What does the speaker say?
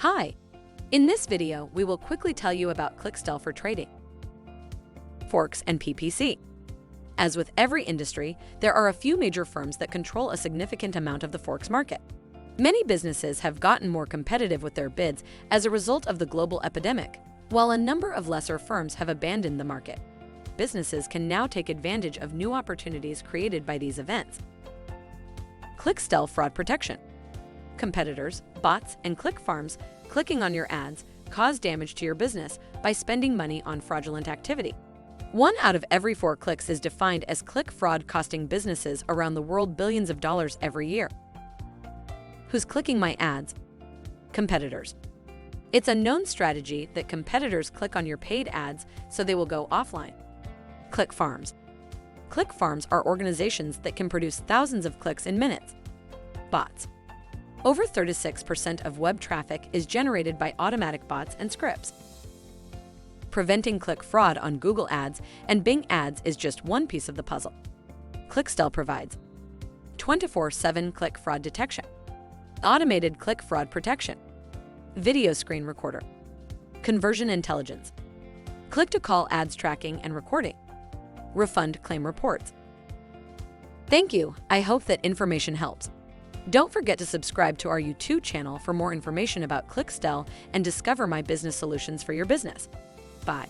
Hi! In this video, we will quickly tell you about Clixtell for Trading, Forex and PPC. As with every industry, there are a few major firms that control a significant amount of the Forex market. Many businesses have gotten more competitive with their bids as a result of the global epidemic, while a number of lesser firms have abandoned the market. Businesses can now take advantage of new opportunities created by these events. Clixtell Fraud Protection. Competitors, bots, and click farms clicking on your ads cause damage to your business by spending money on fraudulent activity. 1 out of every 4 clicks is defined as click fraud, costing businesses around the world billions of dollars every year. Who's clicking my ads? Competitors. It's a known strategy that competitors click on your paid ads so they will go offline. Click farms. Click farms are organizations that can produce thousands of clicks in minutes. Bots. Over 36% of web traffic is generated by automatic bots and scripts. Preventing click fraud on Google Ads and Bing Ads is just one piece of the puzzle. Clixtell provides 24/7 click fraud detection, automated click fraud protection, video screen recorder, conversion intelligence, click-to-call ads tracking and recording, refund claim reports. Thank you. I hope that information helps. Don't forget to subscribe to our YouTube channel for more information about Clixtell and discover my business solutions for your business. Bye.